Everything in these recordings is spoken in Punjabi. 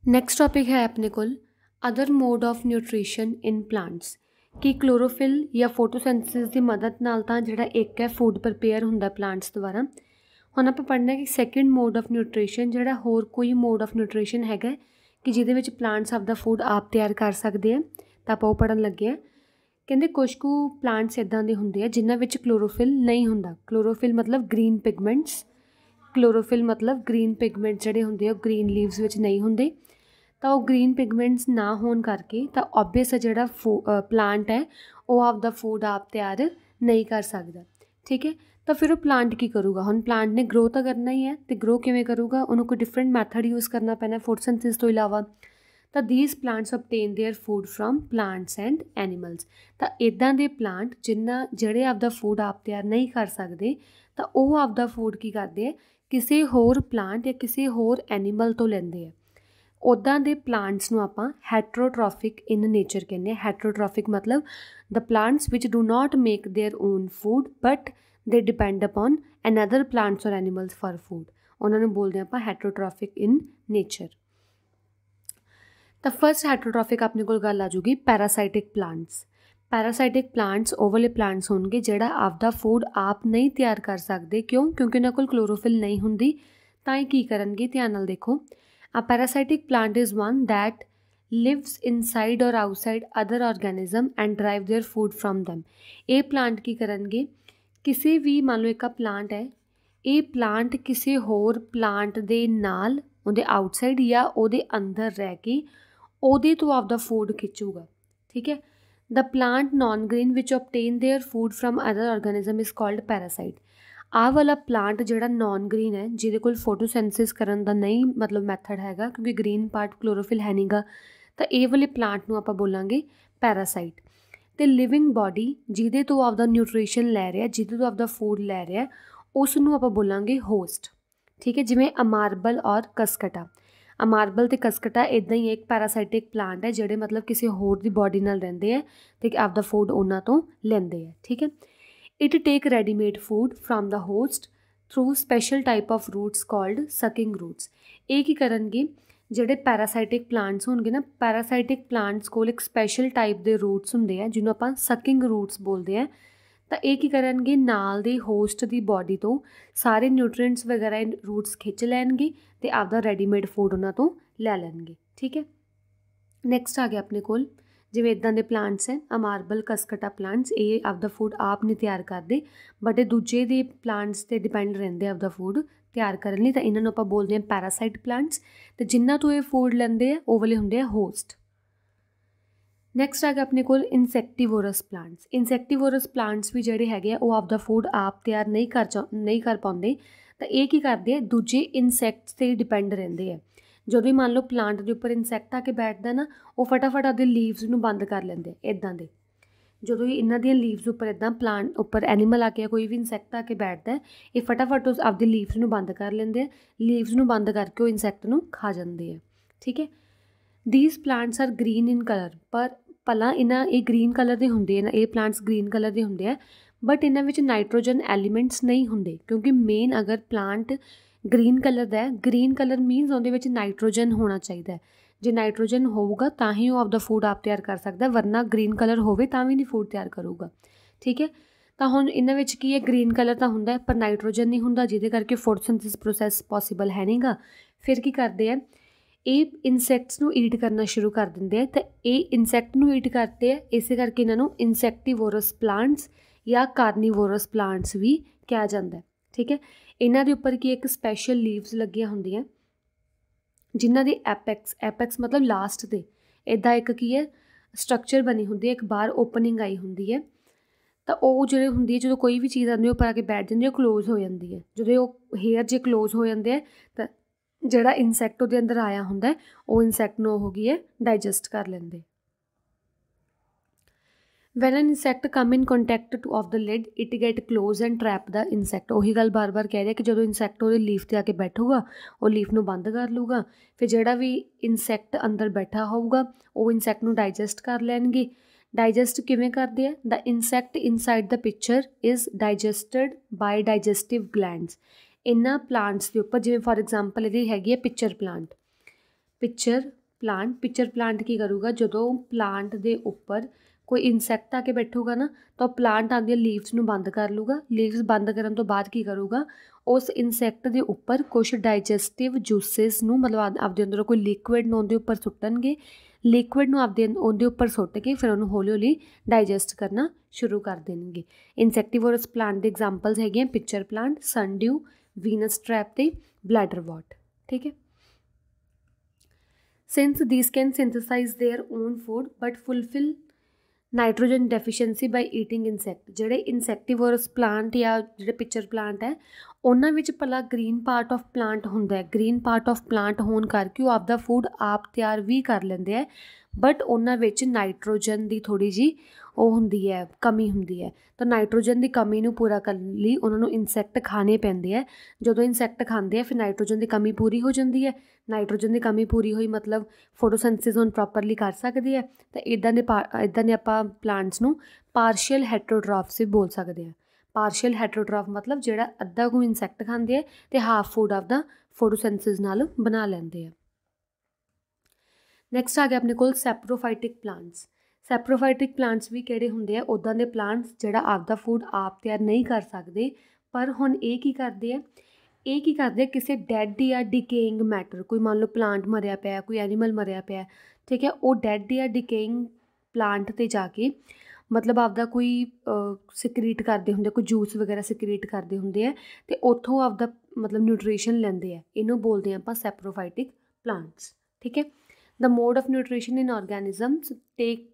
ਨੈਕਸਟ ਟੌਪਿਕ ਹੈ ਆਪਣੇ ਕੋਲ other mode of nutrition in plants ਕਿ ਕਲੋਰੋਫਿਲ ਜਾਂ ਫੋਟੋਸਿੰਥੇਸਿਸ ਦੀ ਮਦਦ ਨਾਲ ਤਾਂ ਜਿਹੜਾ ਇੱਕ ਹੈ ਫੂਡ ਪ੍ਰਪੇਅਰ ਹੁੰਦਾ ਪਲਾਂਟਸ ਦੁਆਰਾ। ਹੁਣ ਆਪਾਂ ਪੜ੍ਹਨਾ ਕਿ ਸੈਕਿੰਡ ਮੋਡ ਆਫ ਨਿਊਟ੍ਰੀਸ਼ਨ ਜਿਹੜਾ ਹੋਰ ਕੋਈ ਮੋਡ ਆਫ ਨਿਊਟ੍ਰੀਸ਼ਨ ਹੈਗਾ ਕਿ ਜਿਹਦੇ ਵਿੱਚ ਪਲਾਂਟਸ ਆਪਦਾ ਫੂਡ ਆਪ ਤਿਆਰ ਕਰ ਸਕਦੇ ਆ, ਤਾਂ ਆਪਾਂ ਉਹ ਪੜ੍ਹਨ ਲੱਗੇ ਹਾਂ। ਕਹਿੰਦੇ ਕੁਛ ਕੁ ਪਲਾਂਟਸ ਇੱਦਾਂ ਦੇ ਹੁੰਦੇ ਆ ਜਿਨ੍ਹਾਂ ਵਿੱਚ ਕਲੋਰੋਫਿਲ ਨਹੀਂ ਹੁੰਦਾ। ਕਲੋਰੋਫਿਲ ਮਤਲਬ ਗ੍ਰੀਨ ਪਿਗਮੈਂਟਸ, ਜਿਹੜੇ ਹੁੰਦੇ ਆ ਉਹ ਗ੍ਰੀਨ ਲੀਵਸ ਵਿੱਚ ਨਹੀਂ ਹੁੰਦੇ। ਤਾਂ ਉਹ ਗ੍ਰੀਨ ਪਿਗਮੈਂਟਸ ਨਾ ਹੋਣ ਕਰਕੇ ਤਾਂ ਓਬਵੀਅਸ ਜਿਹੜਾ ਪਲਾਂਟ ਹੈ ਉਹ ਆਪਦਾ ਫੂਡ ਆਪ ਤਿਆਰ ਨਹੀਂ ਕਰ ਸਕਦਾ। ਠੀਕ ਹੈ, ਤਾਂ ਫਿਰ ਉਹ ਪਲਾਂਟ ਕੀ ਕਰੂਗਾ? ਹੁਣ ਪਲਾਂਟ ਨੇ ਗਰੋ ਤਾਂ ਕਰਨਾ ਹੀ ਹੈ, ਅਤੇ ਗਰੋ ਕਿਵੇਂ ਕਰੂਗਾ? ਉਹਨੂੰ ਕੋਈ ਡਿਫਰੈਂਟ ਮੈਥਡ ਯੂਜ਼ ਕਰਨਾ ਪੈਣਾ ਫੋਟੋਸਿੰਥੇਸਿਸ ਤੋਂ ਇਲਾਵਾ। ਤਾਂ these plants obtain their food from plants and animals. ਤਾਂ ਇੱਦਾਂ ਦੇ ਪਲਾਂਟ ਜਿਹੜੇ ਆਪਦਾ ਫੂਡ ਆਪ ਤਿਆਰ ਨਹੀਂ ਕਰ ਸਕਦੇ, ਤਾਂ ਉਹ ਆਪਦਾ ਫੂਡ ਕੀ ਕਰਦੇ ਆ? ਕਿਸੇ ਹੋਰ ਪਲਾਂਟ ਜਾਂ ਕਿਸੇ ਹੋਰ ਐਨੀਮਲ ਤੋਂ ਲੈਂਦੇ ਆ। ਉੱਦਾਂ ਦੇ ਪਲਾਂਟਸ ਨੂੰ ਆਪਾਂ ਹੈਟਰੋਟ੍ਰੋਫਿਕ ਇਨ ਨੇਚਰ ਕਹਿੰਦੇ ਹਾਂ। ਹੈਟਰੋਟ੍ਰੋਫਿਕ ਮਤਲਬ the plants which do not make their own food but they depend upon another plants or animals for food. ਉਹਨਾਂ ਨੂੰ ਬੋਲਦੇ ਆਪਾਂ ਹੈਟਰੋਟ੍ਰੋਫਿਕ ਇਨ ਨੇਚਰ। ਤਾਂ ਫਸਟ ਹੈਟਰੋਟ੍ਰੋਫਿਕ ਆਪਣੇ ਕੋਲ ਗੱਲ ਆ ਜੂਗੀ ਪੈਰਾਸਾਈਟਿਕ ਪਲਾਂਟਸ। ਪੈਰਾਸਾਈਟਿਕ ਪਲਾਂਟਸ ਉਹ ਵਾਲੇ ਪਲਾਂਟਸ ਹੋਣਗੇ ਜਿਹੜਾ ਆਪਦਾ ਫੂਡ ਆਪ ਨਹੀਂ ਤਿਆਰ ਕਰ ਸਕਦੇ। ਕਿਉਂ? ਕਿਉਂਕਿ ਉਹਨਾਂ ਕੋਲ ਕਲੋਰੋਫਿਲ ਨਹੀਂ ਹੁੰਦੀ। ਤਾਂ ਇਹ ਕੀ ਕਰਨਗੇ? ਧਿਆਨ ਨਾਲ ਦੇਖੋ। A parasitic plant is one that lives inside or outside other organism and derive their food from them. ਇਹ ਪਲਾਂਟ ਕੀ ਕਰਨਗੇ? ਕਿਸੇ ਵੀ ਮੰਨ ਲਓ ਇੱਕ ਪਲਾਂਟ ਹੈ, ਇਹ ਪਲਾਂਟ ਕਿਸੇ ਹੋਰ ਪਲਾਂਟ ਦੇ ਨਾਲ ਉਹਦੇ ਆਊਟਸਾਈਡ ਜਾਂ ਉਹਦੇ ਅੰਦਰ ਰਹਿ ਕੇ ਉਹਦੇ ਤੋਂ ਆਪਦਾ ਫੂਡ ਖਿੱਚੂਗਾ। ਠੀਕ ਹੈ, the plant non green which obtain their food from other organism is called parasite. ਆਹ ਵਾਲਾ ਪਲਾਂਟ ਜਿਹੜਾ ਨੋਨ ਗ੍ਰੀਨ ਹੈ, ਜਿਹਦੇ ਕੋਲ ਫੋਟੋਸਿੰਥੇਸਿਸ ਕਰਨ ਦਾ ਨਹੀਂ ਮੈਥਡ ਹੈਗਾ ਕਿਉਂਕਿ ਗ੍ਰੀਨ ਪਾਰਟ ਕਲੋਰੋਫਿਲ ਹੈ ਨਹੀਂਗਾ, ਤਾਂ ਇਹ ਵਾਲੇ ਪਲਾਂਟ ਨੂੰ ਆਪਾਂ ਬੋਲਾਂਗੇ ਪੈਰਾਸਾਈਟ। ਅਤੇ ਲਿਵਿੰਗ ਬੋਡੀ ਜਿਹਦੇ ਤੋਂ ਆਪਦਾ ਨਿਊਟ੍ਰੀਸ਼ਨ ਲੈ ਰਿਹਾ, ਜਿਹਦੇ ਤੋਂ ਆਪਦਾ ਫੂਡ ਲੈ ਰਿਹਾ, ਉਸ ਨੂੰ ਆਪਾਂ ਬੋਲਾਂਗੇ ਹੋਸਟ। ਠੀਕ ਹੈ, ਜਿਵੇਂ ਅਮਾਰਬਲ ਔਰ ਕਸਕਟਾ। ਅਮਾਰਬਲ ਅਤੇ ਕਸਕਟਾ ਇੱਦਾਂ ਹੀ ਇੱਕ ਪੈਰਾਸਾਈਟਿਕ ਪਲਾਂਟ ਹੈ ਜਿਹੜੇ ਕਿਸੇ ਹੋਰ ਦੀ ਬੋਡੀ ਨਾਲ ਰਹਿੰਦੇ ਹੈ ਅਤੇ ਆਪਦਾ ਫੂਡ ਉਹਨਾਂ ਤੋਂ ਲੈਂਦੇ ਹੈ। ਠੀਕ ਹੈ, it take ready-made food from the host through special type of roots called sucking roots. ਇਹ ਕੀ ਕਰਨਗੇ? ਜਿਹੜੇ ਪੈਰਾਸਾਈਟਿਕ ਪਲਾਂਟਸ ਹੋਣਗੇ ਨਾ, ਪੈਰਾਸਾਈਟਿਕ ਪਲਾਂਟਸ ਕੋਲ ਇੱਕ ਸਪੈਸ਼ਲ ਟਾਈਪ ਦੇ ਰੂਟਸ ਹੁੰਦੇ ਆ ਜਿਹਨੂੰ ਆਪਾਂ ਸਕਿੰਗ ਰੂਟਸ ਬੋਲਦੇ ਆ। ਤਾਂ ਇਹ ਕੀ ਕਰਨਗੇ? ਨਾਲ ਦੇ ਹੋਸਟ ਦੀ ਬੋਡੀ ਤੋਂ ਸਾਰੇ ਨਿਊਟ੍ਰੀਐਂਟਸ ਵਗੈਰਾ ਰੂਟਸ ਖਿੱਚ ਲੈਣਗੇ ਅਤੇ ਆਪਦਾ ਰੈਡੀਮੇਡ ਫੂਡ ਉਹਨਾਂ ਤੋਂ ਲੈ ਲੈਣਗੇ। ਠੀਕ ਹੈ, ਨੈਕਸਟ ਆ ਗਿਆ ਆਪਣੇ ਕੋਲ ਜਿਵੇਂ ਇੱਦਾਂ ਦੇ ਪਲਾਂਟਸ ਹੈ ਅਮਾਰਬਲ, ਕਸਕਟਾ ਪਲਾਂਟਸ। ਇਹ ਆਪਦਾ ਫੂਡ ਆਪ ਨਹੀਂ ਤਿਆਰ ਕਰਦੇ ਬਟ ਇਹ ਦੂਜੇ ਦੇ ਪਲਾਂਟਸ 'ਤੇ ਡਿਪੈਂਡ ਰਹਿੰਦੇ ਆਪਦਾ ਫੂਡ ਤਿਆਰ ਕਰਨ ਲਈ। ਤਾਂ ਇਹਨਾਂ ਨੂੰ ਆਪਾਂ ਬੋਲਦੇ ਹਾਂ ਪੈਰਾਸਾਈਟ ਪਲਾਂਟਸ, ਅਤੇ ਜਿਨ੍ਹਾਂ ਤੋਂ ਇਹ ਫੂਡ ਲੈਂਦੇ ਆ ਉਹ ਵਾਲੇ ਹੁੰਦੇ ਆ ਹੋਸਟ। ਨੈਕਸਟ ਆ ਗਿਆ ਆਪਣੇ ਕੋਲ ਇਨਸੈਕਟੀਵੋਰਸ ਪਲਾਂਟਸ। ਇਨਸੈਕਟੀਵੋਰਸ ਪਲਾਂਟਸ ਵੀ ਜਿਹੜੇ ਹੈਗੇ ਆ ਉਹ ਆਪਦਾ ਫੂਡ ਆਪ ਤਿਆਰ ਨਹੀਂ ਕਰ ਪਾਉਂਦੇ। ਤਾਂ ਇਹ ਕੀ ਕਰਦੇ ਆ? ਦੂਜੇ ਇਨਸੈਕਟਸ 'ਤੇ ਡਿਪੈਂਡ ਰਹਿੰਦੇ ਆ। ਜਦੋਂ ਹੀ ਮੰਨ ਲਓ ਪਲਾਂਟ ਦੇ ਉੱਪਰ ਇਨਸੈਕਟ ਆ ਕੇ ਬੈਠਦਾ ਨਾ, ਉਹ ਫਟਾਫਟ ਆਪਦੇ ਲੀਵਸ ਨੂੰ ਬੰਦ ਕਰ ਲੈਂਦੇ ਇੱਦਾਂ ਦੇ। ਜਦੋਂ ਹੀ ਇਹਨਾਂ ਦੀਆਂ ਲੀਵਸ ਉੱਪਰ ਇੱਦਾਂ ਪਲਾਂਟ ਉੱਪਰ ਐਨੀਮਲ ਆ ਕੇ ਕੋਈ ਵੀ ਇਨਸੈਕਟ ਆ ਕੇ ਬੈਠਦਾ, ਇਹ ਫਟਾਫਟ ਉਸ ਆਪਦੀ ਲੀਵਸ ਨੂੰ ਬੰਦ ਕਰ ਲੈਂਦੇ ਆ। ਲੀਵਸ ਨੂੰ ਬੰਦ ਕਰਕੇ ਉਹ ਇਨਸੈਕਟ ਨੂੰ ਖਾ ਜਾਂਦੇ ਆ। ਠੀਕ ਹੈ, these plants are green in colour. ਪਰ ਭਲਾ ਇਹ ਗ੍ਰੀਨ ਕਲਰ ਦੇ ਹੁੰਦੇ ਆ, ਇਹ ਪਲਾਂਟਸ ਗ੍ਰੀਨ ਕਲਰ ਦੇ ਹੁੰਦੇ ਆ, ਬਟ ਇਹਨਾਂ ਵਿੱਚ ਨਾਈਟ੍ਰੋਜਨ ਐਲੀਮੈਂਟਸ ਨਹੀਂ ਹੁੰਦੇ। ਕਿਉਂਕਿ ਮੇਨ ਅਗਰ ਪਲਾਂਟ ਗ੍ਰੀਨ ਕਲਰ ਦਾ ਹੈ, ਗ੍ਰੀਨ ਕਲਰ ਮੀਨਸ ਉਹਦੇ ਵਿੱਚ ਨਾਈਟ੍ਰੋਜਨ ਹੋਣਾ ਚਾਹੀਦਾ। ਜੇ ਨਾਈਟ੍ਰੋਜਨ ਹੋਊਗਾ ਤਾਂ ਹੀ ਉਹ ਆਪਦਾ ਫੂਡ ਆਪ ਤਿਆਰ ਕਰ ਸਕਦਾ, ਵਰਨਾ ਗ੍ਰੀਨ ਕਲਰ ਹੋਵੇ ਤਾਂ ਵੀ ਨਹੀਂ ਫੂਡ ਤਿਆਰ ਕਰੂਗਾ। ਠੀਕ ਹੈ, ਤਾਂ ਹੁਣ ਇਹਨਾਂ ਵਿੱਚ ਕੀ ਹੈ? ਗ੍ਰੀਨ ਕਲਰ ਤਾਂ ਹੁੰਦਾ ਪਰ ਨਾਈਟ੍ਰੋਜਨ ਨਹੀਂ ਹੁੰਦਾ, ਜਿਹਦੇ ਕਰਕੇ ਫੋਟੋਸਿੰਥੇਸਿਸ ਪ੍ਰੋਸੈਸ ਪੋਸੀਬਲ ਹੈ ਨਹੀਂਗਾ। ਫਿਰ ਕੀ ਕਰਦੇ ਆ? ਇਹ ਇਨਸੈਕਟਸ ਨੂੰ ਈਟ ਕਰਨਾ ਸ਼ੁਰੂ ਕਰ ਦਿੰਦੇ ਆ। ਤਾਂ ਇਹ ਇਨਸੈਕਟ ਨੂੰ ਈਟ ਕਰਦੇ ਆ, ਇਸੇ ਕਰਕੇ ਇਹਨਾਂ ਨੂੰ ਇਨਸੈਕਟੀਵੋਰਸ ਪਲਾਂਟਸ ਜਾਂ ਕਾਰਨੀਵੋਰਸ ਪਲਾਂਟਸ ਵੀ ਕਿਹਾ ਜਾਂਦਾ। ਠੀਕ ਹੈ, ਇਹਨਾਂ ਦੇ ਉੱਪਰ ਕੀ ਇੱਕ ਸਪੈਸ਼ਲ ਲੀਵਸ ਲੱਗੀਆਂ ਹੁੰਦੀਆਂ ਜਿਨ੍ਹਾਂ ਦੀ ਐਪੈਕਸ ਮਤਲਬ ਲਾਸਟ 'ਤੇ ਇੱਦਾਂ ਇੱਕ ਕੀ ਹੈ ਸਟਰਕਚਰ ਬਣੀ ਹੁੰਦੀ ਹੈ, ਇੱਕ ਬਾਹਰ ਓਪਨਿੰਗ ਆਈ ਹੁੰਦੀ ਹੈ। ਤਾਂ ਉਹ ਜਿਹੜੇ ਹੁੰਦੀ ਹੈ ਜਦੋਂ ਕੋਈ ਵੀ ਚੀਜ਼ ਆਉਂਦੀ ਉੱਪਰ ਆ ਕੇ ਬੈਠ ਜਾਂਦੀ, ਉਹ ਕਲੋਜ਼ ਹੋ ਜਾਂਦੀ ਹੈ। ਜਦੋਂ ਉਹ ਹੇਅਰ ਜੇ ਕਲੋਜ਼ ਹੋ ਜਾਂਦੇ ਆ ਤਾਂ ਜਿਹੜਾ ਇਨਸੈਕਟ ਉਹਦੇ ਅੰਦਰ ਆਇਆ ਹੁੰਦਾ ਉਹ ਇਨਸੈਕਟ ਨੂੰ ਉਹ ਕੀ ਹੈ ਡਾਈਜੈਸਟ ਕਰ ਲੈਂਦੇ। When an insect come in contact of the lid it get close and trap the insect. ਉਹੀ ਗੱਲ ਬਾਰ-ਬਾਰ ਕਹਿ ਰਿਹਾ ਕਿ ਜਦੋਂ ਇਨਸੈਕਟ ਉਹਦੇ ਲੀਫ 'ਤੇ ਆ ਕੇ ਬੈਠੂਗਾ, ਉਹ ਲੀਫ ਨੂੰ ਬੰਦ ਕਰ ਲੂਗਾ, ਫਿਰ ਜਿਹੜਾ ਵੀ ਇਨਸੈਕਟ ਅੰਦਰ ਬੈਠਾ ਹੋਊਗਾ ਉਹ ਇਨਸੈਕਟ ਨੂੰ ਡਾਈਜੈਸਟ ਕਰ ਲੈਣਗੇ। ਡਾਈਜੈਸਟ ਕਿਵੇਂ ਕਰਦੇ ਆ? The insect inside the pitcher is digested by digestive glands. ਇਹਨਾਂ ਪਲਾਂਟਸ ਦੇ ਉੱਪਰ ਜਿਵੇਂ ਫੋਰ ਐਗਜ਼ਾਮਪਲ ਇਹਦੀ ਹੈਗੀ ਹੈ pitcher plant. Pitcher plant pitcher plant की करूगा जदों प्लांट दे उपर कोई इंसैक्ट आके बैठूगा ना तो प्लांट आदि लीव्स नूं बंद कर लूगा। लीव्स बंद करन तो बाद की करूगा उस इंसैक्ट दे उपर कुछ डाइजैसटिव जूसिस नूं मतलब आपदे अंदरों कोई लिक्विड नूं उहदे उपर सुट्टणगे। लिक्विड नूं आपदे उहदे उपर सुੱਟ के फिर उहनूं हौली हौली डाइजैसट करना शुरू कर देणगे। इंसैक्टिवोरस प्लांट दे एग्जांपल्स हैगे pitcher plant, sundew, Venus trap ते ब्लैडरवॉट। ठीक है। Since these can synthesize their own food but fulfill nitrogen deficiency by eating insect ਜਿਹੜੇ ਇਨਸੈਕਟੀਵੋਰਸ ਪਲਾਂਟ ਜਾਂ ਜਿਹੜੇ ਪਿਕਚਰ ਪਲਾਂਟ ਹੈ ਉਹਨਾਂ ਵਿੱਚ ਭਲਾ ਗ੍ਰੀਨ ਪਾਰਟ ਆਫ ਪਲਾਂਟ ਹੁੰਦਾ ਹੈ। ਗ੍ਰੀਨ ਪਾਰਟ ਆਫ ਪਲਾਂਟ ਹੋਣ ਕਰਕੇ ਉਹ ਆਪਦਾ ਫੂਡ ਆਪ ਤਿਆਰ ਵੀ ਕਰ ਲੈਂਦੇ ਹੈ ਬਟ ਉਹਨਾਂ ਵਿੱਚ ਨਾਈਟ੍ਰੋਜਨ ਦੀ ਥੋੜ੍ਹੀ ਜਿਹੀ ਉਹ ਹੁੰਦੀ ਹੈ ਕਮੀ ਹੁੰਦੀ ਹੈ। ਤਾਂ ਨਾਈਟ੍ਰੋਜਨ ਦੀ ਕਮੀ ਨੂੰ ਪੂਰਾ ਕਰਨ ਲਈ ਉਹਨਾਂ ਨੂੰ ਇਨਸੈਕਟ ਖਾਣੇ ਪੈਂਦੇ ਹੈ। ਜਦੋਂ ਇਨਸੈਕਟ ਖਾਂਦੇ ਆ ਫਿਰ ਨਾਈਟ੍ਰੋਜਨ ਦੀ ਕਮੀ ਪੂਰੀ ਹੋ ਜਾਂਦੀ ਹੈ। ਨਾਈਟ੍ਰੋਜਨ ਦੀ ਕਮੀ ਪੂਰੀ ਹੋਈ ਮਤਲਬ ਫੋਟੋਸਿੰਥੇਸਿਸ ਹੁਣ ਪ੍ਰੋਪਰਲੀ ਕਰ ਸਕਦੇ ਆ। ਤਾਂ ਇੱਦਾਂ ਦੇ ਆਪਾਂ ਪਲਾਂਟਸ ਨੂੰ ਪਾਰਸ਼ੀਅਲ ਹੈਟਰੋਟ੍ਰੋਫਸ ਵੀ ਬੋਲ ਸਕਦੇ ਹਾਂ। ਪਾਰਸ਼ੀਅਲ ਹੈਟਰੋਟ੍ਰੋਫ ਮਤਲਬ ਜਿਹੜਾ ਅੱਧਾ ਕੁ ਇਨਸੈਕਟ ਖਾਂਦੇ ਆ ਅਤੇ ਹਾਫ ਫੂਡ ਆਪਦਾ ਫੋਟੋਸਿੰਥੇਸਿਸ ਨਾਲ ਬਣਾ ਲੈਂਦੇ ਆ। ਨੈਕਸਟ ਆ ਗਿਆ ਆਪਣੇ ਕੋਲ ਸੈਪਰੋਫਾਈਟਿਕ ਪਲਾਂਟਸ। ਸੈਪਰੋਫਾਈਟਿਕ ਪਲਾਂਟਸ ਵੀ ਕਿਹੜੇ ਹੁੰਦੇ ਆ ਉੱਦਾਂ ਦੇ ਪਲਾਂਟਸ ਜਿਹੜਾ ਆਪਦਾ ਫੂਡ ਆਪ ਤਿਆਰ ਨਹੀਂ ਕਰ ਸਕਦੇ ਪਰ ਹੁਣ ਇਹ ਕੀ ਕਰਦੇ ਆ ਕਿਸੇ ਡੈਡ ਜਾਂ ਡਿਕੇਇੰਗ ਮੈਟਰ ਕੋਈ ਮੰਨ ਲਓ ਪਲਾਂਟ ਮਰਿਆ ਪਿਆ ਕੋਈ ਐਨੀਮਲ ਮਰਿਆ ਪਿਆ ਠੀਕ ਹੈ ਉਹ ਡੈਡ ਜਾਂ ਡਿਕੇਇੰਗ ਪਲਾਂਟ 'ਤੇ ਜਾ ਕੇ ਮਤਲਬ ਆਪਦਾ ਕੋਈ ਸਿਕਰੀਟ ਕਰਦੇ ਹੁੰਦੇ ਕੋਈ ਜੂਸ ਵਗੈਰਾ ਸਿਕਰੀਟ ਕਰਦੇ ਹੁੰਦੇ ਆ ਅਤੇ ਉੱਥੋਂ ਆਪਦਾ ਮਤਲਬ ਨਿਊਟ੍ਰੀਸ਼ਨ ਲੈਂਦੇ ਆ। ਇਹਨੂੰ ਬੋਲਦੇ ਆਪਾਂ ਸੈਪਰੋਫਾਈਟਿਕ ਪਲਾਂਟਸ। ਠੀਕ ਹੈ। The mode of nutrition in organisms take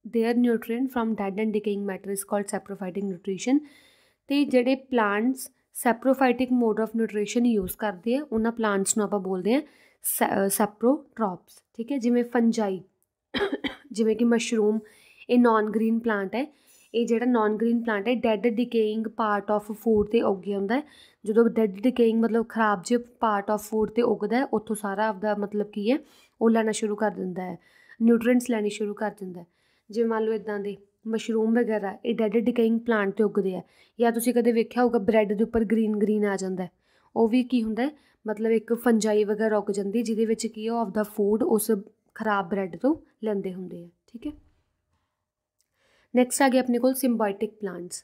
their nutrient from dead and decaying matter is called saprophytic nutrition. ਅਤੇ ਜਿਹੜੇ plants saprophytic mode of nutrition use ਕਰਦੇ ਆ ਉਹਨਾਂ ਪਲਾਂਟਸ ਨੂੰ ਆਪਾਂ ਬੋਲਦੇ ਹਾਂ ਸੈਪਰੋਟ੍ਰੋਪਸ। ਠੀਕ ਹੈ। ਜਿਵੇਂ ਫੰਜਾਈ ਜਿਵੇਂ ਕਿ ਮਸ਼ਰੂਮ ਇਹ ਨੋਨ ਗ੍ਰੀਨ ਪਲਾਂਟ ਹੈ। ਇਹ ਜਿਹੜਾ ਨੋਨ ਗ੍ਰੀਨ ਪਲਾਂਟ ਹੈ ਡੈਡ ਡਿਕੇਇੰਗ ਪਾਰਟ ਆਫ ਫੂਡ 'ਤੇ ਉੱਗਿਆ ਹੁੰਦਾ। ਜਦੋਂ ਡੈਡ ਡਿਕੇਇੰਗ ਮਤਲਬ ਖਰਾਬ ਜਿਹੇ ਪਾਰਟ ਆਫ ਫੂਡ 'ਤੇ ਉੱਗਦਾ ਉੱਥੋਂ ਸਾਰਾ ਆਪਦਾ ਮਤਲਬ ਕੀ ਹੈ ਉਹ ਲੈਣਾ ਸ਼ੁਰੂ ਕਰ ਦਿੰਦਾ ਹੈ ਨਿਊਟ੍ਰੀਐਂਟਸ ਲੈਣੀ ਸ਼ੁਰੂ ਕਰ ਦਿੰਦਾ। ਜਿਵੇਂ ਮੰਨ ਲਓ ਇੱਦਾਂ ਦੇ ਮਸ਼ਰੂਮ ਵਗੈਰਾ ਇਹ ਡੈਡ ਡਿਕੇਇੰਗ ਪਲਾਂਟ 'ਤੇ ਉੱਗਦੇ ਆ। ਜਾਂ ਤੁਸੀਂ ਕਦੇ ਵੇਖਿਆ ਹੋਊਗਾ ਬ੍ਰੈਡ ਦੇ ਉੱਪਰ ਗ੍ਰੀਨ ਆ ਜਾਂਦਾ ਉਹ ਵੀ ਕੀ ਹੁੰਦਾ ਮਤਲਬ ਇੱਕ ਫੰਜਾਈ ਵਗੈਰਾ ਉੱਗ ਜਾਂਦੀ ਜਿਹਦੇ ਵਿੱਚ ਕੀ ਉਹ ਆਪਦਾ ਫੂਡ ਉਸ ਖਰਾਬ ਬ੍ਰੈਡ ਤੋਂ ਲੈਂਦੇ ਹੁੰਦੇ ਆ। ਠੀਕ ਹੈ। ਨੈਕਸਟ ਆ ਗਿਆ ਆਪਣੇ ਕੋਲ ਸਿੰਬਾਇਟਿਕ ਪਲਾਂਟਸ।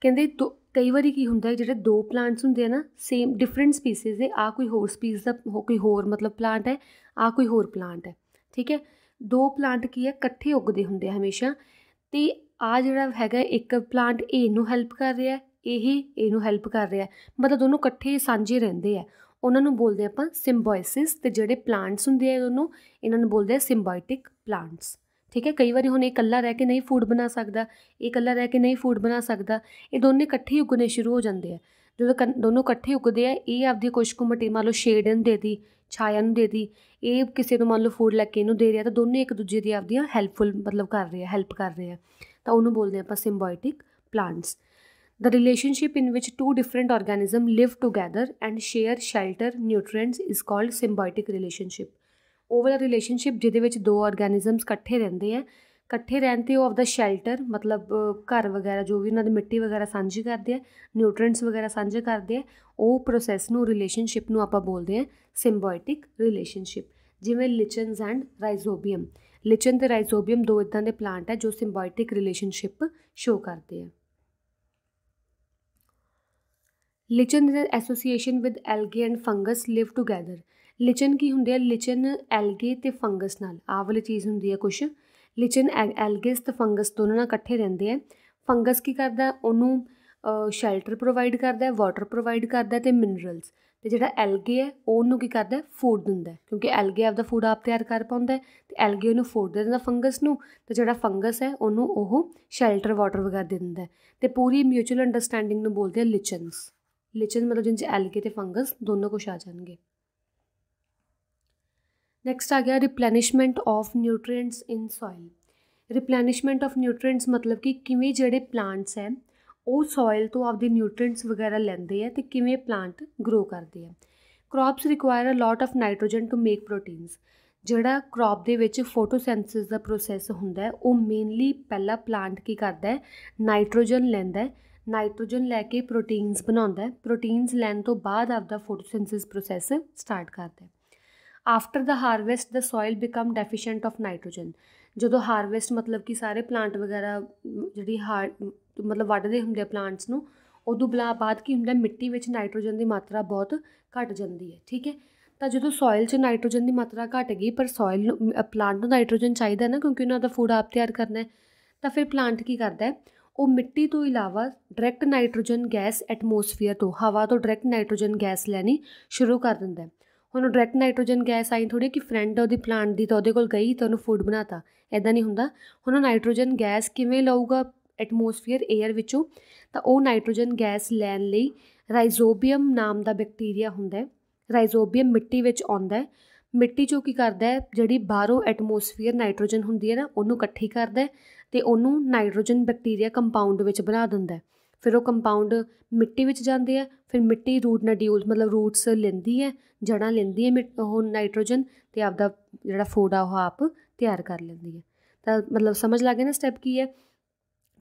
ਕਹਿੰਦੇ ਕਈ ਵਾਰੀ ਕੀ ਹੁੰਦਾ ਜਿਹੜੇ ਦੋ ਪਲਾਂਟਸ ਹੁੰਦੇ ਆ ਨਾ ਸੇਮ ਡਿਫਰੈਂਟ ਸਪੀਸੀਜ਼ ਦੇ ਆ ਕੋਈ ਹੋਰ ਸਪੀਸ ਦਾ ਕੋਈ ਹੋਰ ਮਤਲਬ ਪਲਾਂਟ ਹੈ ਆ ਕੋਈ ਹੋਰ ਪਲਾਂਟ ਹੈ। ਠੀਕ ਹੈ। ਦੋ ਪਲਾਂਟ ਕੀ ਹੈ ਇਕੱਠੇ ਉੱਗਦੇ ਹੁੰਦੇ ਆ ਹਮੇਸ਼ਾ ਅਤੇ ਆ ਜਿਹੜਾ ਹੈਗਾ ਇੱਕ ਪਲਾਂਟ ਇਹਨੂੰ ਹੈਲਪ ਕਰ ਰਿਹਾ ਇਹਨੂੰ ਹੈਲਪ ਕਰ ਰਿਹਾ ਮਤਲਬ ਦੋਨੋਂ ਇਕੱਠੇ ਸਾਂਝੇ ਰਹਿੰਦੇ ਆ ਉਹਨਾਂ ਨੂੰ ਬੋਲਦੇ ਆਪਾਂ ਸਿੰਬਾਇਸਿਸ। ਅਤੇ ਜਿਹੜੇ ਪਲਾਂਟਸ ਹੁੰਦੇ ਆ ਇਹਨਾਂ ਨੂੰ ਬੋਲਦੇ ਆ ਸਿੰਬਾਇਟਿਕ ਪਲਾਂਟਸ। ਠੀਕ ਹੈ। ਕਈ ਵਾਰੀ ਹੁਣ ਇਹ ਇਕੱਲਾ ਰਹਿ ਕੇ ਨਹੀਂ ਫੂਡ ਬਣਾ ਸਕਦਾ ਇਹ ਇਕੱਲਾ ਰਹਿ ਕੇ ਨਹੀਂ ਫੂਡ ਬਣਾ ਸਕਦਾ ਇਹ ਦੋਨੇ ਇਕੱਠੇ ਹੀ ਉੱਗਣੇ ਸ਼ੁਰੂ ਹੋ ਜਾਂਦੇ ਆ। ਜਦੋਂ ਦੋਨੋਂ ਇਕੱਠੇ ਉੱਗਦੇ ਆ ਇਹ ਆਪਦੀ ਕੁਛ ਕੁ ਮਟੀ ਮੰਨ ਲਓ ਸ਼ੇਡ ਇਹਨੂੰ ਦੇ ਦਿੱਤੀ ਛਾਇਆ ਨੂੰ ਦੇ ਦਿੱਤੀ ਇਹ ਕਿਸੇ ਨੂੰ ਮੰਨ ਲਓ ਫੂਡ ਲੈ ਕੇ ਇਹਨੂੰ ਦੇ ਰਿਹਾ ਤਾਂ ਦੋਨੇ ਇੱਕ ਦੂਜੇ ਦੀ ਆਪਦੀਆਂ ਹੈਲਪ ਕਰ ਰਹੇ ਆ ਤਾਂ ਉਹਨੂੰ ਬੋਲਦੇ ਆਪਾਂ ਸਿੰਬਾਇਟਿਕ plants. The relationship in which two different organisms live together and share shelter nutrients is called symbiotic relationship। ਉਹ ਵਾਲਾ ਰਿਲੇਸ਼ਨਸ਼ਿਪ ਜਿਹਦੇ ਵਿੱਚ ਦੋ ਆਰਗੈਨਿਜ਼ਮਸ ਇਕੱਠੇ ਰਹਿੰਦੇ ਆ ਇਕੱਠੇ ਰਹਿਣ 'ਤੇ ਉਹ ਆਪਦਾ ਸ਼ੈਲਟਰ ਮਤਲਬ ਘਰ ਵਗੈਰਾ ਜੋ ਵੀ ਉਹਨਾਂ ਦੀ ਮਿੱਟੀ ਵਗੈਰਾ ਸਾਂਝੀ ਕਰਦੇ ਆ ਨਿਊਟ੍ਰੀਐਂਟਸ ਵਗੈਰਾ ਸਾਂਝੇ ਕਰਦੇ ਆ ਉਹ ਪ੍ਰੋਸੈਸ ਨੂੰ ਰਿਲੇਸ਼ਨਸ਼ਿਪ ਨੂੰ ਆਪਾਂ ਬੋਲਦੇ ਹਾਂ ਸਿੰਬਾਇਟਿਕ ਰਿਲੇਸ਼ਨਸ਼ਿਪ। ਜਿਵੇਂ ਲਿਚਨਸ ਐਂਡ ਰਾਈਜ਼ੋਬੀਅਮ ਲਿਚਨ ਅਤੇ ਰਾਈਜ਼ੋਬੀਅਮ ਦੋ ਇੱਦਾਂ ਦੇ ਪਲਾਂਟ ਹੈ ਜੋ ਸਿੰਬਾਇਟਿਕ ਰਿਲੇਸ਼ਨਸ਼ਿਪ ਸ਼ੋਅ ਕਰਦੇ ਆ। Lichen is association with algae and fungus live together. Lichen ਕੀ ਹੁੰਦੇ ਆ ਲਿਚਨ ਐਲਗੇ ਅਤੇ ਫੰਗਸ ਨਾਲ ਆਹ ਵਾਲੀ ਚੀਜ਼ ਹੁੰਦੀ ਹੈ ਕੁਛ ਲਿਚਨ ਐਲਗੇਸ ਅਤੇ ਫੰਗਸ ਦੋਨਾਂ ਨਾਲ ਇਕੱਠੇ ਰਹਿੰਦੇ ਆ। ਫੰਗਸ ਕੀ ਕਰਦਾ ਉਹਨੂੰ ਸ਼ੈਲਟਰ ਪ੍ਰੋਵਾਈਡ ਕਰਦਾ ਵਾਟਰ ਪ੍ਰੋਵਾਈਡ ਕਰਦਾ ਅਤੇ ਮਿਨਰਲਸ ਅਤੇ ਜਿਹੜਾ ਐਲਗੇ ਹੈ ਉਹਨੂੰ ਕੀ ਕਰਦਾ ਫੂਡ ਦਿੰਦਾ ਕਿਉਂਕਿ ਐਲਗੇ ਆਪਦਾ ਫੂਡ ਆਪ ਤਿਆਰ ਕਰ ਪਾਉਂਦਾ ਅਤੇ ਐਲਗੇ ਉਹਨੂੰ ਫੂਡ ਦੇ ਦਿੰਦਾ ਫੰਗਸ ਨੂੰ ਅਤੇ ਜਿਹੜਾ ਫੰਗਸ ਹੈ ਉਹਨੂੰ ਉਹ ਸ਼ੈਲਟਰ ਵਾਟਰ ਵਗੈਰਾ ਦੇ ਦਿੰਦਾ ਅਤੇ ਪੂਰੀ ਮਿਊਚੁਅਲ ਅੰਡਰਸਟੈਂਡਿੰਗ ਨੂੰ ਬੋਲਦੇ ਆ ਲਿਚਨਸ। ਲਿਚਨ ਮਤਲਬ ਜਿਹਦੇ 'ਚ ਐਲਗੇ ਅਤੇ ਫੰਗਸ ਦੋਨੋਂ ਕੁਛ ਆ ਜਾਣਗੇ। ਨੈਕਸਟ ਆ ਗਿਆ replenishment of nutrients in soil. Replenishment of nutrients ਮਤਲਬ ਕਿ ਕਿਵੇਂ ਜਿਹੜੇ ਪਲਾਂਟਸ ਹੈ ਉਹ ਸੋਇਲ ਤੋਂ ਆਪਦੇ ਨਿਊਟ੍ਰੀਐਂਟਸ ਵਗੈਰਾ ਲੈਂਦੇ ਆ ਅਤੇ ਕਿਵੇਂ ਪਲਾਂਟ ਗਰੋ ਕਰਦੇ ਆ। Crops require a lot of nitrogen to make proteins. ਜਿਹੜਾ ਕ੍ਰੌਪ ਦੇ ਵਿੱਚ ਫੋਟੋਸਿੰਥੇਸਿਸ ਦਾ ਪ੍ਰੋਸੈਸ ਹੁੰਦਾ ਉਹ ਮੇਨਲੀ ਪਹਿਲਾ ਪਲਾਂਟ ਕੀ ਕਰਦਾ ਨਾਈਟ੍ਰੋਜਨ ਲੈਂਦਾ ਨਾਈਟ੍ਰੋਜਨ ਲੈ ਕੇ ਪ੍ਰੋਟੀਨਸ ਬਣਾਉਂਦਾ ਪ੍ਰੋਟੀਨਸ ਲੈਣ ਤੋਂ ਬਾਅਦ ਆਪਦਾ ਫੋਟੋਸਿੰਥੇਸਿਸ ਪ੍ਰੋਸੈਸ ਸਟਾਰਟ ਕਰਦਾ। After the harvest the soil become deficient of nitrogen. ਜਦੋਂ ਹਾਰਵੈਸਟ ਮਤਲਬ ਕਿ ਸਾਰੇ ਪਲਾਂਟ ਵਗੈਰਾ ਜਿਹੜੀ ਮਤਲਬ ਵੱਢਦੇ ਹੁੰਦੇ ਆ ਪਲਾਂਟਸ ਨੂੰ, ਉਦੋਂ ਬਾਅਦ ਕੀ ਹੁੰਦਾ, ਮਿੱਟੀ ਵਿੱਚ ਨਾਈਟ੍ਰੋਜਨ ਦੀ ਮਾਤਰਾ ਬਹੁਤ ਘੱਟ ਜਾਂਦੀ ਹੈ। ਠੀਕ ਹੈ, ਤਾਂ ਜਦੋਂ ਸੋਇਲ 'ਚ ਨਾਈਟ੍ਰੋਜਨ ਦੀ ਮਾਤਰਾ ਘੱਟ ਗਈ, ਪਰ ਸੋਇਲ ਨੂੰ ਪਲਾਂਟ ਨੂੰ ਨਾਈਟ੍ਰੋਜਨ ਚਾਹੀਦਾ ਨਾ, ਕਿਉਂਕਿ ਉਹਨਾਂ ਦਾ ਫੂਡ ਆਪ ਤਿਆਰ ਕਰਨਾ ਹੈ, ਤਾਂ ਫਿਰ ਪਲਾਂਟ ਕੀ ਕਰਦਾ ਹੈ, ਉਹ ਮਿੱਟੀ ਤੋਂ ਇਲਾਵਾ ਡਾਇਰੈਕਟ ਨਾਈਟ੍ਰੋਜਨ ਗੈਸ ਐਟਮੋਸਫੀਅਰ ਤੋਂ, ਹਵਾ ਤੋਂ ਡਾਇਰੈਕਟ ਨਾਈਟ੍ਰੋਜਨ ਗੈਸ ਲੈਣੀ ਸ਼ੁਰੂ ਕਰ ਦਿੰਦਾ ਹੈ। ਹੁਣ ਉਹ ਡਾਇਰੈਕਟ ਨਾਈਟ੍ਰੋਜਨ ਗੈਸ ਆਈ ਥੋੜ੍ਹੀ ਕਿ ਫਰੈਂਡ ਉਹਦੀ ਪਲਾਂਟ ਦੀ, ਤਾਂ ਉਹਦੇ ਕੋਲ ਗਈ ਤਾਂ ਉਹਨੂੰ ਫੂਡ ਬਣਾਤਾ, ਇੱਦਾਂ ਨਹੀਂ ਹੁੰਦਾ। ਹੁਣ ਉਹ ਨਾਈਟ੍ਰੋਜਨ ਗੈਸ ਕਿਵੇਂ ਲਊਗਾ ਐਟਮੋਸਫੀਅਰ ਏਅਰ ਵਿੱਚੋਂ, ਤਾਂ ਉਹ ਨਾਈਟ੍ਰੋਜਨ ਗੈਸ ਲੈਣ ਲਈ ਰਾਈਜ਼ੋਬੀਅਮ ਨਾਮ ਦਾ ਬੈਕਟੀਰੀਆ ਹੁੰਦਾ। ਰਾਈਜ਼ੋਬੀਅਮ ਮਿੱਟੀ ਵਿੱਚ ਆਉਂਦਾ, ਮਿੱਟੀ 'ਚੋਂ ਕੀ ਕਰਦਾ ਹੈ, ਜਿਹੜੀ ਬਾਹਰੋਂ ਐਟਮੋਸਫੀਅਰ ਨਾਈਟ੍ਰੋਜਨ ਹੁੰਦੀ ਹੈ ਨਾ, ਉਹਨੂੰ ਇਕੱਠੀ ਕਰਦਾ ਅਤੇ ਉਹਨੂੰ ਨਾਈਟ੍ਰੋਜਨ ਬੈਕਟੀਰੀਆ ਕੰਪਾਊਂਡ ਵਿੱਚ ਬਣਾ ਦਿੰਦਾ। ਫਿਰ ਉਹ ਕੰਪਾਊਂਡ ਮਿੱਟੀ ਵਿੱਚ ਜਾਂਦੇ ਆ, ਫਿਰ ਮਿੱਟੀ ਰੂਟ ਨਡਿਊਲ ਮਤਲਬ ਰੂਟਸ ਲੈਂਦੀ ਹੈ, ਜੜ੍ਹਾਂ ਲੈਂਦੀ ਹੈ ਉਹ ਨਾਈਟ੍ਰੋਜਨ, ਅਤੇ ਆਪਦਾ ਜਿਹੜਾ ਫੂਡ ਆ ਉਹ ਆਪ ਤਿਆਰ ਕਰ ਲੈਂਦੀ ਹੈ। ਤਾਂ ਮਤਲਬ ਸਮਝ ਲੱਗ ਗਿਆ ਨਾ ਸਟੈਪ ਕੀ ਹੈ,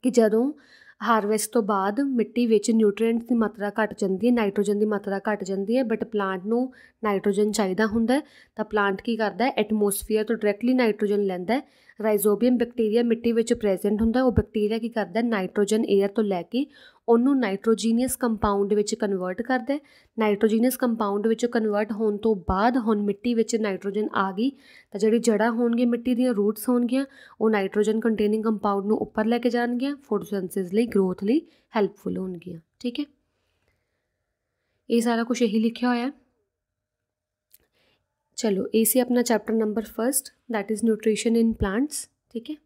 ਕਿ ਜਦੋਂ ਹਾਰਵੈਸਟ ਤੋਂ ਬਾਅਦ ਮਿੱਟੀ ਵਿੱਚ ਨਿਊਟਰੀਐਂਟਸ ਦੀ ਮਾਤਰਾ ਘੱਟ ਜਾਂਦੀ ਹੈ, ਨਾਈਟ੍ਰੋਜਨ ਦੀ ਮਾਤਰਾ ਘੱਟ ਜਾਂਦੀ ਹੈ, ਬਟ ਪਲਾਂਟ ਨੂੰ ਨਾਈਟ੍ਰੋਜਨ ਚਾਹੀਦਾ ਹੁੰਦਾ, ਤਾਂ ਪਲਾਂਟ ਕੀ ਕਰਦਾ, ਐਟਮੋਸਫੀਅਰ ਤੋਂ ਡਾਇਰੈਕਟਲੀ ਨਾਈਟ੍ਰੋਜਨ ਲੈਂਦਾ। ਰਾਈਜ਼ੋਬੀਅਮ ਬੈਕਟੀਰੀਆ ਮਿੱਟੀ ਵਿੱਚ ਪ੍ਰੈਜ਼ੈਂਟ ਹੁੰਦਾ, ਉਹ ਬੈਕਟੀਰੀਆ ਕੀ ਕਰਦਾ, ਨਾਈਟ੍ਰੋਜਨ ਏਅਰ ਤੋਂ ਲੈ ਕੇ ਉਹਨੂੰ ਨਾਈਟ੍ਰੋਜੀਨੀਅਸ ਕੰਪਾਊਂਡ ਵਿੱਚ ਕਨਵਰਟ ਕਰਦਾ। ਨਾਈਟ੍ਰੋਜੀਨੀਅਸ ਕੰਪਾਊਂਡ ਵਿੱਚ ਕਨਵਰਟ ਹੋਣ ਤੋਂ ਬਾਅਦ ਹੁਣ ਮਿੱਟੀ ਵਿੱਚ ਨਾਈਟ੍ਰੋਜਨ ਆ ਗਈ, ਤਾਂ ਜਿਹੜੀ ਜੜ੍ਹਾਂ ਹੋਣਗੀਆਂ ਮਿੱਟੀ ਦੀਆਂ, ਰੂਟਸ ਹੋਣਗੀਆਂ, ਉਹ ਨਾਈਟ੍ਰੋਜਨ ਕੰਟੇਨਿੰਗ ਕੰਪਾਊਂਡ ਨੂੰ ਉੱਪਰ ਲੈ ਕੇ ਜਾਣਗੀਆਂ, ਫੋਟੋਸਿੰਥੇਸਿਸ ਲਈ, ਗਰੋਥ ਲਈ ਹੈਲਪਫੁਲ ਹੋਣਗੀਆਂ। ਠੀਕ ਹੈ, ਇਹ ਸਾਰਾ ਕੁਛ ਇਹੀ ਲਿਖਿਆ ਹੋਇਆ। ਚਲੋ, ਇਹ ਸੀ ਆਪਣਾ chapter number 1, that is nutrition in plants. ਠੀਕ ਹੈ।